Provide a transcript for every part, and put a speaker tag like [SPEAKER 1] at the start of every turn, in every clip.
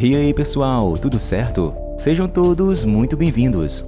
[SPEAKER 1] E aí pessoal, tudo certo? Sejam todos muito bem-vindos!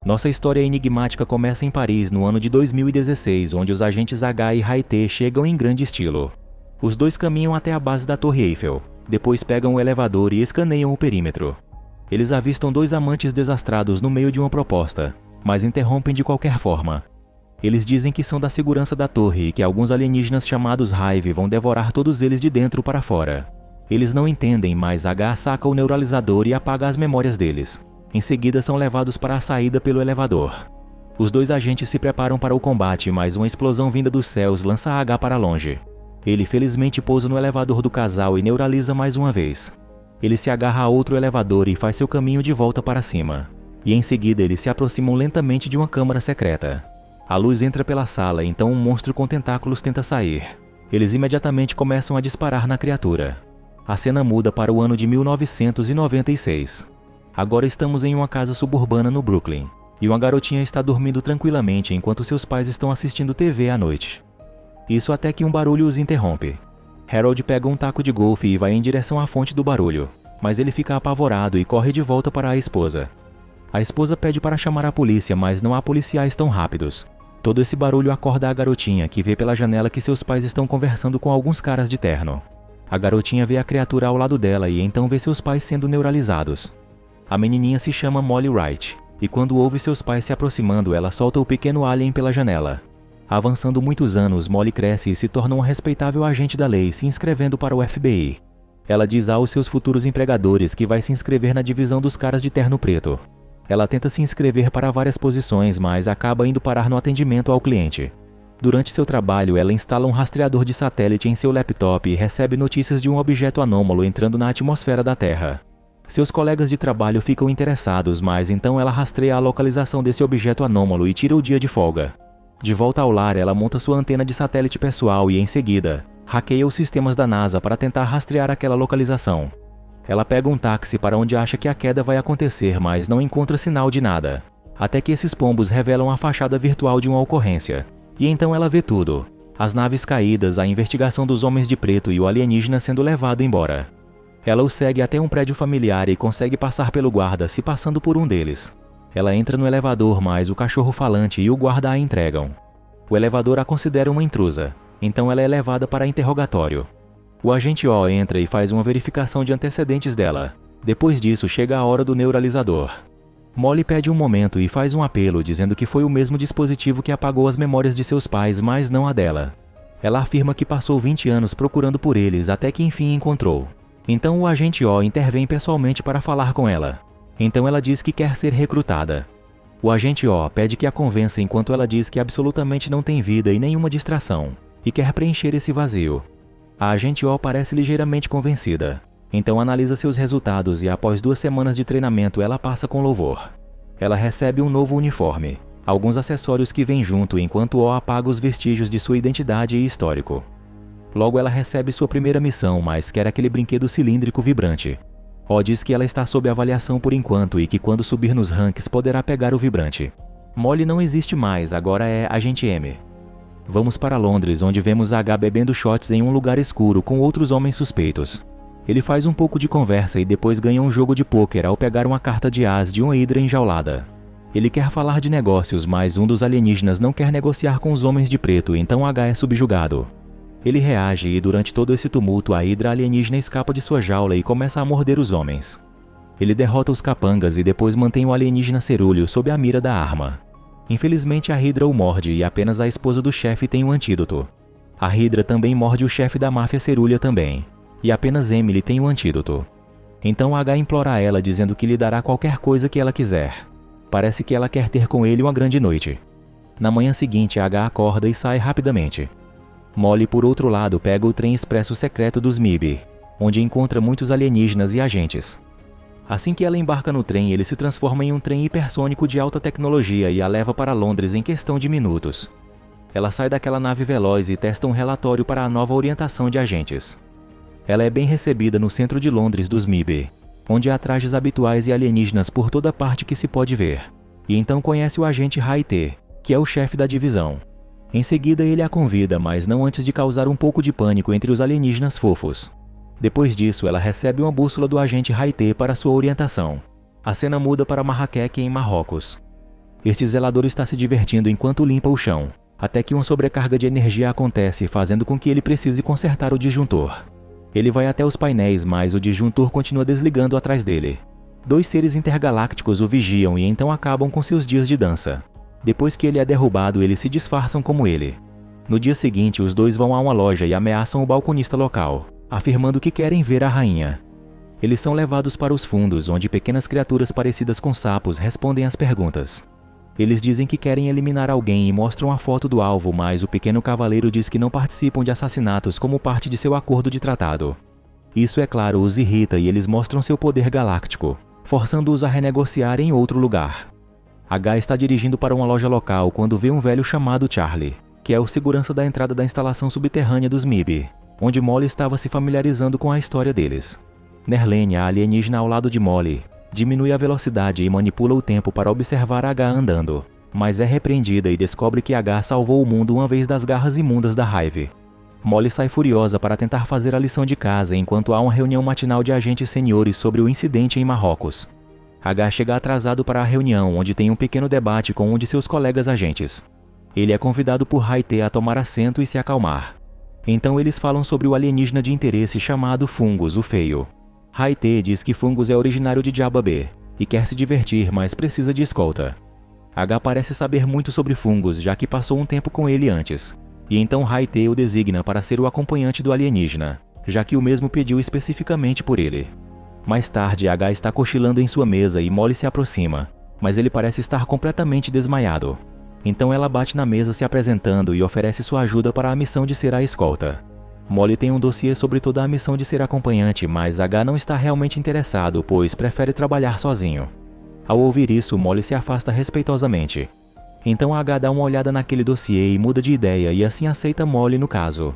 [SPEAKER 1] Nossa história enigmática começa em Paris no ano de 2016, onde os agentes H e Haité chegam em grande estilo. Os dois caminham até a base da Torre Eiffel, depois pegam o elevador e escaneiam o perímetro. Eles avistam dois amantes desastrados no meio de uma proposta, mas interrompem de qualquer forma. Eles dizem que são da segurança da torre e que alguns alienígenas chamados Hive vão devorar todos eles de dentro para fora. Eles não entendem, mas H saca o neuralizador e apaga as memórias deles. Em seguida são levados para a saída pelo elevador. Os dois agentes se preparam para o combate, mas uma explosão vinda dos céus lança H para longe. Ele felizmente pousa no elevador do casal e neuraliza mais uma vez. Ele se agarra a outro elevador e faz seu caminho de volta para cima. E em seguida eles se aproximam lentamente de uma câmara secreta. A luz entra pela sala, então um monstro com tentáculos tenta sair. Eles imediatamente começam a disparar na criatura. A cena muda para o ano de 1996. Agora estamos em uma casa suburbana no Brooklyn, e uma garotinha está dormindo tranquilamente enquanto seus pais estão assistindo TV à noite. Isso até que um barulho os interrompe. Harold pega um taco de golfe e vai em direção à fonte do barulho, mas ele fica apavorado e corre de volta para a esposa. A esposa pede para chamar a polícia, mas não há policiais tão rápidos. Todo esse barulho acorda a garotinha, que vê pela janela que seus pais estão conversando com alguns caras de terno. A garotinha vê a criatura ao lado dela e então vê seus pais sendo neuralizados. A menininha se chama Molly Wright, e quando ouve seus pais se aproximando, ela solta o pequeno alien pela janela. Avançando muitos anos, Molly cresce e se torna uma respeitável agente da lei, se inscrevendo para o FBI. Ela diz aos seus futuros empregadores que vai se inscrever na divisão dos caras de terno preto. Ela tenta se inscrever para várias posições, mas acaba indo parar no atendimento ao cliente. Durante seu trabalho, ela instala um rastreador de satélite em seu laptop e recebe notícias de um objeto anômalo entrando na atmosfera da Terra. Seus colegas de trabalho ficam interessados, mas então ela rastreia a localização desse objeto anômalo e tira o dia de folga. De volta ao lar, ela monta sua antena de satélite pessoal e, em seguida, hackeia os sistemas da NASA para tentar rastrear aquela localização. Ela pega um táxi para onde acha que a queda vai acontecer, mas não encontra sinal de nada. Até que esses pombos revelam a fachada virtual de uma ocorrência. E então ela vê tudo. As naves caídas, a investigação dos homens de preto e o alienígena sendo levado embora. Ela os segue até um prédio familiar e consegue passar pelo guarda, se passando por um deles. Ela entra no elevador, mas o cachorro falante e o guarda a entregam. O elevador a considera uma intrusa, então ela é levada para interrogatório. O agente O entra e faz uma verificação de antecedentes dela. Depois disso, chega a hora do neuralizador. Molly pede um momento e faz um apelo, dizendo que foi o mesmo dispositivo que apagou as memórias de seus pais, mas não a dela. Ela afirma que passou 20 anos procurando por eles até que enfim encontrou. Então o agente O intervém pessoalmente para falar com ela. Então ela diz que quer ser recrutada. O agente O pede que a convença enquanto ela diz que absolutamente não tem vida e nenhuma distração, e quer preencher esse vazio. A agente O parece ligeiramente convencida. Então analisa seus resultados e após 2 semanas de treinamento ela passa com louvor. Ela recebe um novo uniforme, alguns acessórios que vêm junto enquanto O apaga os vestígios de sua identidade e histórico. Logo ela recebe sua primeira missão, mas quer aquele brinquedo cilíndrico vibrante. O diz que ela está sob avaliação por enquanto e que quando subir nos ranks poderá pegar o vibrante. Molly não existe mais, agora é Agente M. Vamos para Londres, onde vemos H bebendo shots em um lugar escuro com outros homens suspeitos. Ele faz um pouco de conversa e depois ganha um jogo de pôquer ao pegar uma carta de as de uma hidra enjaulada. Ele quer falar de negócios, mas um dos alienígenas não quer negociar com os homens de preto, então H é subjugado. Ele reage e durante todo esse tumulto a hidra alienígena escapa de sua jaula e começa a morder os homens. Ele derrota os capangas e depois mantém o alienígena cerúleo sob a mira da arma. Infelizmente a hidra o morde e apenas a esposa do chefe tem um antídoto. A hidra também morde o chefe da máfia cerúlea também. E apenas Emily tem um antídoto. Então H implora a ela dizendo que lhe dará qualquer coisa que ela quiser. Parece que ela quer ter com ele uma grande noite. Na manhã seguinte H acorda e sai rapidamente. Molly, por outro lado, pega o trem expresso secreto dos MIB, onde encontra muitos alienígenas e agentes. Assim que ela embarca no trem, ele se transforma em um trem hipersônico de alta tecnologia e a leva para Londres em questão de minutos. Ela sai daquela nave veloz e testa um relatório para a nova orientação de agentes. Ela é bem recebida no centro de Londres dos MIB, onde há trajes habituais e alienígenas por toda parte que se pode ver. E então conhece o agente Haité, que é o chefe da divisão. Em seguida ele a convida, mas não antes de causar um pouco de pânico entre os alienígenas fofos. Depois disso, ela recebe uma bússola do agente Haité para sua orientação. A cena muda para Marrakech, em Marrocos. Este zelador está se divertindo enquanto limpa o chão, até que uma sobrecarga de energia acontece, fazendo com que ele precise consertar o disjuntor. Ele vai até os painéis, mas o disjuntor continua desligando atrás dele. 2 seres intergalácticos o vigiam e então acabam com seus dias de dança. Depois que ele é derrubado, eles se disfarçam como ele. No dia seguinte, os dois vão a uma loja e ameaçam o balconista local, afirmando que querem ver a rainha. Eles são levados para os fundos, onde pequenas criaturas parecidas com sapos respondem às perguntas. Eles dizem que querem eliminar alguém e mostram a foto do alvo, mas o pequeno cavaleiro diz que não participam de assassinatos como parte de seu acordo de tratado. Isso, é claro, os irrita e eles mostram seu poder galáctico, forçando-os a renegociar em outro lugar. H está dirigindo para uma loja local quando vê um velho chamado Charlie, que é o segurança da entrada da instalação subterrânea dos MIB, onde Molly estava se familiarizando com a história deles. Nerlene, a alienígena ao lado de Molly, diminui a velocidade e manipula o tempo para observar H andando, mas é repreendida e descobre que H salvou o mundo uma vez das garras imundas da Hive. Molly sai furiosa para tentar fazer a lição de casa enquanto há uma reunião matinal de agentes seniores sobre o incidente em Marrocos. H chega atrasado para a reunião, onde tem um pequeno debate com um de seus colegas agentes. Ele é convidado por Haité a tomar assento e se acalmar. Então eles falam sobre o alienígena de interesse chamado Fungus, o Feio. Haité diz que Fungus é originário de Djaba B e quer se divertir, mas precisa de escolta. H parece saber muito sobre Fungus, já que passou um tempo com ele antes, e então Haité o designa para ser o acompanhante do alienígena, já que o mesmo pediu especificamente por ele. Mais tarde, H está cochilando em sua mesa e Molly se aproxima, mas ele parece estar completamente desmaiado. Então ela bate na mesa se apresentando e oferece sua ajuda para a missão de ser a escolta. Molly tem um dossiê sobre toda a missão de ser acompanhante, mas H não está realmente interessado, pois prefere trabalhar sozinho. Ao ouvir isso, Molly se afasta respeitosamente. Então H dá uma olhada naquele dossiê e muda de ideia e assim aceita Molly no caso.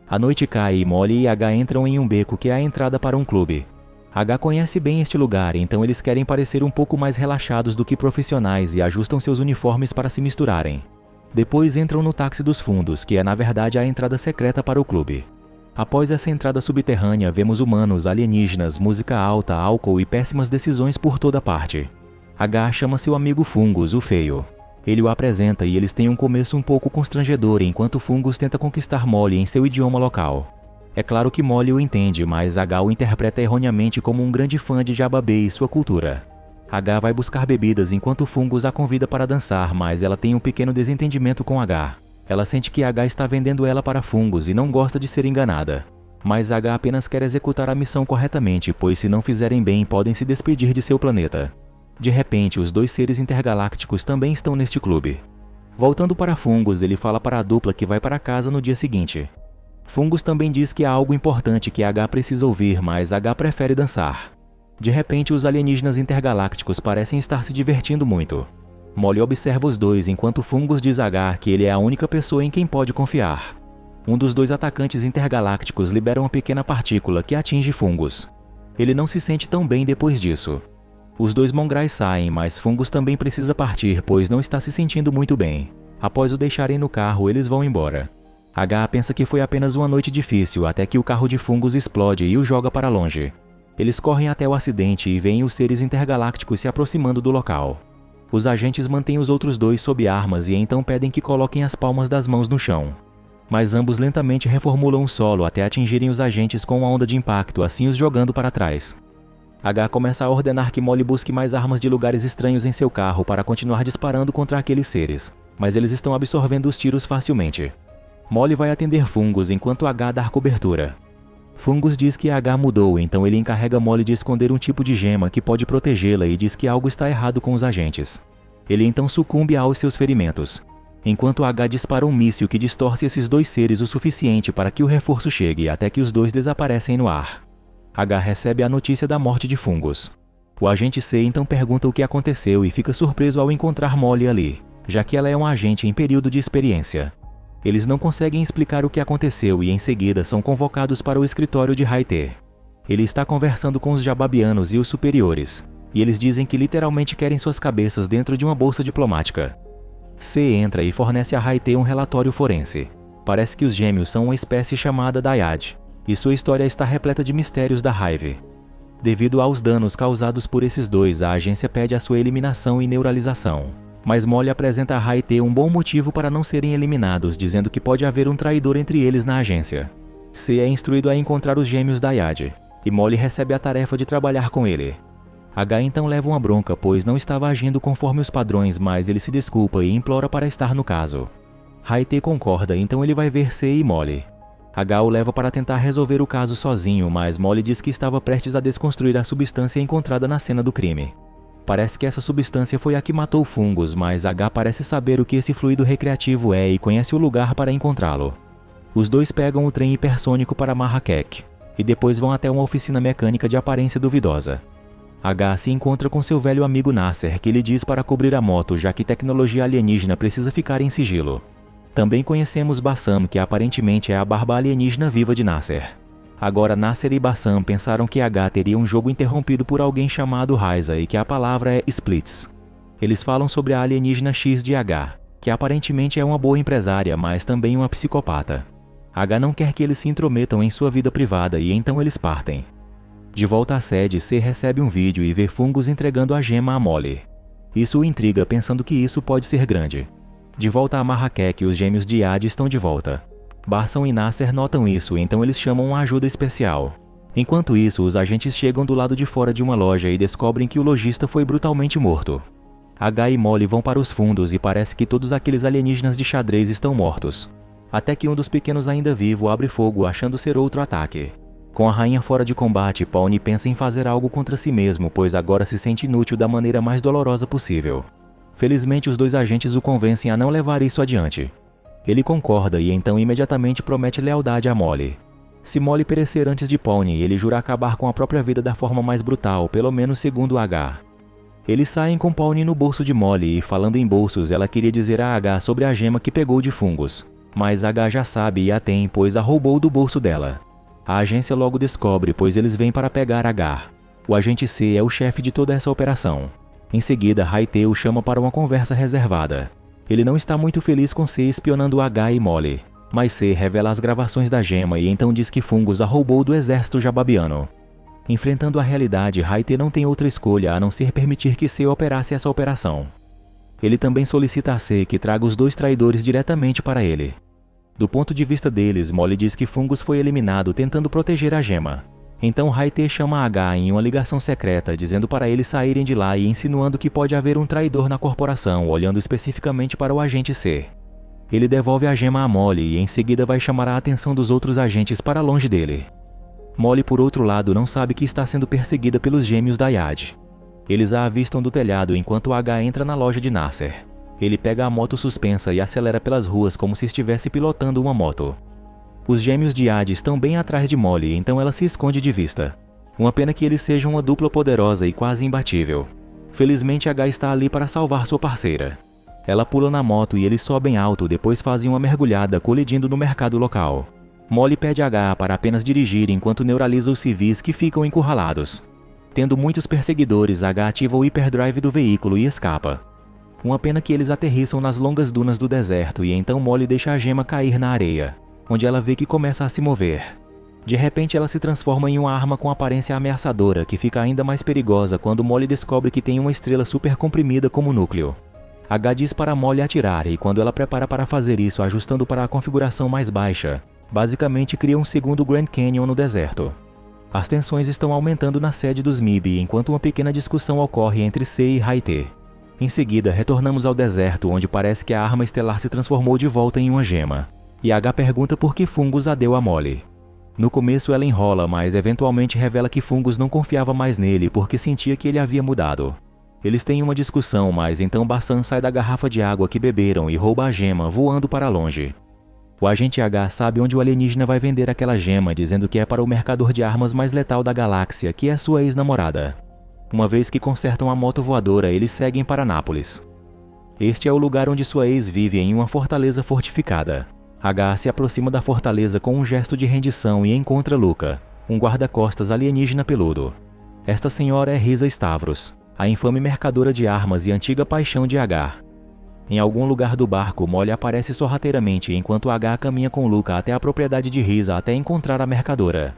[SPEAKER 1] A noite cai e Molly e H entram em um beco que é a entrada para um clube. H conhece bem este lugar, então eles querem parecer um pouco mais relaxados do que profissionais e ajustam seus uniformes para se misturarem. Depois entram no táxi dos fundos, que é na verdade a entrada secreta para o clube. Após essa entrada subterrânea, vemos humanos, alienígenas, música alta, álcool e péssimas decisões por toda parte. H chama seu amigo Fungus, o Feio. Ele o apresenta e eles têm um começo um pouco constrangedor enquanto Fungus tenta conquistar Molly em seu idioma local. É claro que Molly o entende, mas H o interpreta erroneamente como um grande fã de Djaba B e sua cultura. H vai buscar bebidas enquanto Fungus a convida para dançar, mas ela tem um pequeno desentendimento com H. Ela sente que H está vendendo ela para Fungus e não gosta de ser enganada. Mas H apenas quer executar a missão corretamente, pois se não fizerem bem podem se despedir de seu planeta. De repente, os 2 seres intergalácticos também estão neste clube. Voltando para Fungus, ele fala para a dupla que vai para casa no dia seguinte. Fungus também diz que há algo importante que H precisa ouvir, mas H prefere dançar. De repente, os alienígenas intergalácticos parecem estar se divertindo muito. Molly observa os dois enquanto Fungus diz a H que ele é a única pessoa em quem pode confiar. Um dos 2 atacantes intergalácticos libera uma pequena partícula que atinge Fungus. Ele não se sente tão bem depois disso. Os 2 mongrais saem, mas Fungus também precisa partir, pois não está se sentindo muito bem. Após o deixarem no carro, eles vão embora. H pensa que foi apenas uma noite difícil, até que o carro de Fungus explode e o joga para longe. Eles correm até o acidente e veem os seres intergalácticos se aproximando do local. Os agentes mantêm os outros 2 sob armas e então pedem que coloquem as palmas das mãos no chão. Mas ambos lentamente reformulam o solo até atingirem os agentes com uma onda de impacto, assim os jogando para trás. H começa a ordenar que Molly busque mais armas de lugares estranhos em seu carro para continuar disparando contra aqueles seres, mas eles estão absorvendo os tiros facilmente. Molly vai atender Fungus enquanto H dá cobertura. Fungus diz que H mudou, então ele encarrega Molly de esconder um tipo de gema que pode protegê-la e diz que algo está errado com os agentes. Ele então sucumbe aos seus ferimentos, enquanto H dispara um míssil que distorce esses 2 seres o suficiente para que o reforço chegue até que os 2 desaparecem no ar. H recebe a notícia da morte de Fungus. O agente C então pergunta o que aconteceu e fica surpreso ao encontrar Molly ali, já que ela é um agente em período de experiência. Eles não conseguem explicar o que aconteceu e em seguida são convocados para o escritório de Haité. Ele está conversando com os jababianos e os superiores, e eles dizem que literalmente querem suas cabeças dentro de uma bolsa diplomática. C entra e fornece a Haité um relatório forense. Parece que os gêmeos são uma espécie chamada Dyad. e sua história está repleta de mistérios da Hive. Devido aos danos causados por esses dois, a agência pede a sua eliminação e neuralização. Mas Molly apresenta a Haite um bom motivo para não serem eliminados, dizendo que pode haver um traidor entre eles na agência. C é instruído a encontrar os gêmeos Dyad, e Molly recebe a tarefa de trabalhar com ele. H então leva uma bronca, pois não estava agindo conforme os padrões, mas ele se desculpa e implora para estar no caso. Haite concorda, então ele vai ver C e Molly. H o leva para tentar resolver o caso sozinho, mas Molly diz que estava prestes a desconstruir a substância encontrada na cena do crime. Parece que essa substância foi a que matou Fungus, mas H parece saber o que esse fluido recreativo é e conhece o lugar para encontrá-lo. Os dois pegam o trem hipersônico para Marrakech, e depois vão até uma oficina mecânica de aparência duvidosa. H se encontra com seu velho amigo Nasser, que lhe diz para cobrir a moto, já que tecnologia alienígena precisa ficar em sigilo. Também conhecemos Bassam, que aparentemente é a barba alienígena viva de Nasser. Agora Nasser e Bassam pensaram que H teria um jogo interrompido por alguém chamado Raiza e que a palavra é Splits. Eles falam sobre a alienígena X de H, que aparentemente é uma boa empresária, mas também uma psicopata. H não quer que eles se intrometam em sua vida privada e então eles partem. De volta à sede, C recebe um vídeo e vê Fungus entregando a gema a Molly. Isso o intriga, pensando que isso pode ser grande. De volta a Marrakech, os gêmeos Dyad estão de volta. Bassam e Nasser notam isso, então eles chamam uma ajuda especial. Enquanto isso, os agentes chegam do lado de fora de uma loja e descobrem que o lojista foi brutalmente morto. H e Molly vão para os fundos e parece que todos aqueles alienígenas de xadrez estão mortos. Até que um dos pequenos ainda vivo abre fogo, achando ser outro ataque. Com a rainha fora de combate, Pawnee pensa em fazer algo contra si mesmo, pois agora se sente inútil da maneira mais dolorosa possível. Felizmente, os dois agentes o convencem a não levar isso adiante. Ele concorda e então imediatamente promete lealdade a Molly. Se Molly perecer antes de Pawnee, ele jura acabar com a própria vida da forma mais brutal, pelo menos segundo H. Eles saem com Pawnee no bolso de Molly e, falando em bolsos, ela queria dizer a H sobre a gema que pegou de Fungus. Mas H já sabe e a tem, pois a roubou do bolso dela. A agência logo descobre, pois eles vêm para pegar H. O agente C é o chefe de toda essa operação. Em seguida, Haite o chama para uma conversa reservada. Ele não está muito feliz com C espionando H e Molly, mas C revela as gravações da gema e então diz que Fungus a roubou do exército jababiano. Enfrentando a realidade, Haite não tem outra escolha a não ser permitir que C operasse essa operação. Ele também solicita a C que traga os dois traidores diretamente para ele. Do ponto de vista deles, Molly diz que Fungus foi eliminado tentando proteger a gema. Então Haite chama H em uma ligação secreta, dizendo para eles saírem de lá e insinuando que pode haver um traidor na corporação, olhando especificamente para o agente C. Ele devolve a gema a Molly e em seguida vai chamar a atenção dos outros agentes para longe dele. Molly, por outro lado, não sabe que está sendo perseguida pelos gêmeos Dyad. Eles a avistam do telhado enquanto H entra na loja de Nasser. Ele pega a moto suspensa e acelera pelas ruas como se estivesse pilotando uma moto. Os gêmeos Dyad estão bem atrás de Molly, então ela se esconde de vista. Uma pena que eles sejam uma dupla poderosa e quase imbatível. Felizmente, H está ali para salvar sua parceira. Ela pula na moto e eles sobem alto, depois fazem uma mergulhada, colidindo no mercado local. Molly pede a H para apenas dirigir enquanto neuraliza os civis que ficam encurralados. Tendo muitos perseguidores, H ativa o hiperdrive do veículo e escapa. Uma pena que eles aterrissam nas longas dunas do deserto e então Molly deixa a gema cair na areia, onde ela vê que começa a se mover. De repente, ela se transforma em uma arma com aparência ameaçadora, que fica ainda mais perigosa quando Molly descobre que tem uma estrela super comprimida como núcleo. H diz para Molly atirar e quando ela prepara para fazer isso, ajustando para a configuração mais baixa, basicamente cria um segundo Grand Canyon no deserto. As tensões estão aumentando na sede dos MIB enquanto uma pequena discussão ocorre entre C e Haite. Em seguida, retornamos ao deserto, onde parece que a arma estelar se transformou de volta em uma gema. E H pergunta por que Fungus a deu a Molly. No começo ela enrola, mas eventualmente revela que Fungus não confiava mais nele porque sentia que ele havia mudado. Eles têm uma discussão, mas então Bassam sai da garrafa de água que beberam e rouba a gema, voando para longe. O agente H sabe onde o alienígena vai vender aquela gema, dizendo que é para o mercador de armas mais letal da galáxia, que é sua ex-namorada. Uma vez que consertam a moto voadora, eles seguem para Nápoles. Este é o lugar onde sua ex vive, em uma fortaleza fortificada. H se aproxima da fortaleza com um gesto de rendição e encontra Luca, um guarda-costas alienígena peludo. Esta senhora é Risa Stavros, a infame mercadora de armas e antiga paixão de H. Em algum lugar do barco, Molly aparece sorrateiramente enquanto H caminha com Luca até a propriedade de Risa até encontrar a mercadora.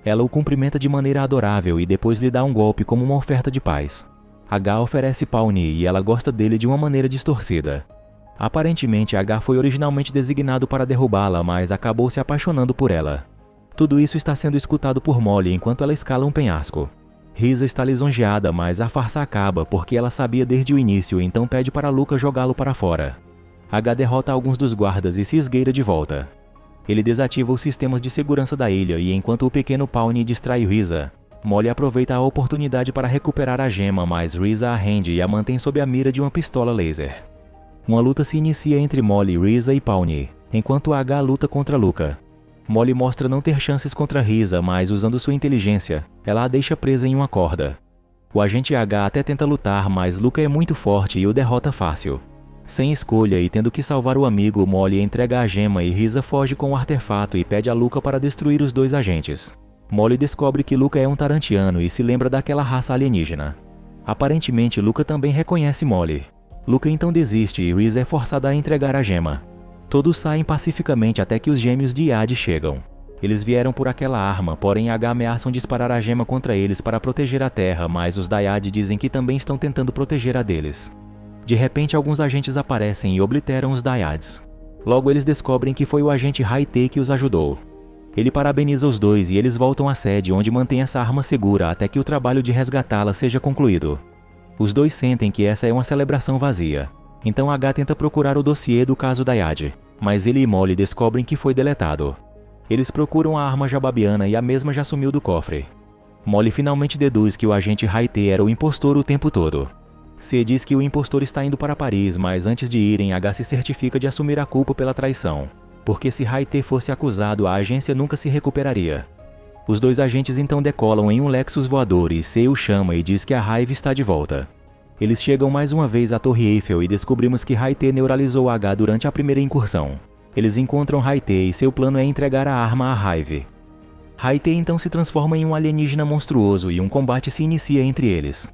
[SPEAKER 1] Ela o cumprimenta de maneira adorável e depois lhe dá um golpe como uma oferta de paz. H oferece Pawnee e ela gosta dele de uma maneira distorcida. Aparentemente, H foi originalmente designado para derrubá-la, mas acabou se apaixonando por ela. Tudo isso está sendo escutado por Molly enquanto ela escala um penhasco. Risa está lisonjeada, mas a farsa acaba porque ela sabia desde o início, então pede para Luca jogá-lo para fora. H derrota alguns dos guardas e se esgueira de volta. Ele desativa os sistemas de segurança da ilha e enquanto o pequeno Pawnee distrai Risa, Molly aproveita a oportunidade para recuperar a gema, mas Risa a rende e a mantém sob a mira de uma pistola laser. Uma luta se inicia entre Molly, Risa e Pawnee, enquanto H luta contra Luca. Molly mostra não ter chances contra Risa, mas usando sua inteligência, ela a deixa presa em uma corda. O agente H até tenta lutar, mas Luca é muito forte e o derrota fácil. Sem escolha e tendo que salvar o amigo, Molly entrega a gema e Risa foge com o artefato e pede a Luca para destruir os dois agentes. Molly descobre que Luca é um tarantiano e se lembra daquela raça alienígena. Aparentemente, Luca também reconhece Molly. Luca então desiste e Risa é forçada a entregar a gema. Todos saem pacificamente até que os gêmeos de Yad chegam. Eles vieram por aquela arma, porém H ameaçam disparar a gema contra eles para proteger a Terra, mas os Dyad dizem que também estão tentando proteger a deles. De repente, alguns agentes aparecem e obliteram os Dyads. Logo eles descobrem que foi o agente Haite que os ajudou. Ele parabeniza os dois e eles voltam à sede, onde mantém essa arma segura até que o trabalho de resgatá-la seja concluído. Os dois sentem que essa é uma celebração vazia. Então H tenta procurar o dossiê do caso Dyad, mas ele e Molly descobrem que foi deletado. Eles procuram a arma jababiana e a mesma já sumiu do cofre. Molly finalmente deduz que o agente Haite era o impostor o tempo todo. C diz que o impostor está indo para Paris, mas antes de irem, H se certifica de assumir a culpa pela traição, porque se Haite fosse acusado, a agência nunca se recuperaria. Os dois agentes então decolam em um Lexus voador e C o chama e diz que a raiva está de volta. Eles chegam mais uma vez à Torre Eiffel e descobrimos que Haite neuralizou H durante a primeira incursão. Eles encontram Haite e seu plano é entregar a arma a Hive. Haite então se transforma em um alienígena monstruoso e um combate se inicia entre eles.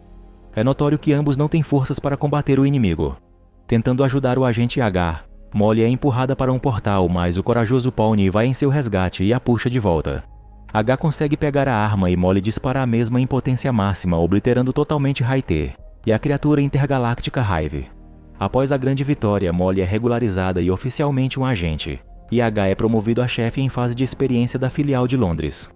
[SPEAKER 1] É notório que ambos não têm forças para combater o inimigo. Tentando ajudar o agente H, Molly é empurrada para um portal, mas o corajoso Pawnee vai em seu resgate e a puxa de volta. H consegue pegar a arma e Molly dispara a mesma em potência máxima, obliterando totalmente Haite e a criatura intergaláctica Hive. Após a grande vitória, Molly é regularizada e oficialmente um agente, e H é promovido a chefe em fase de experiência da filial de Londres.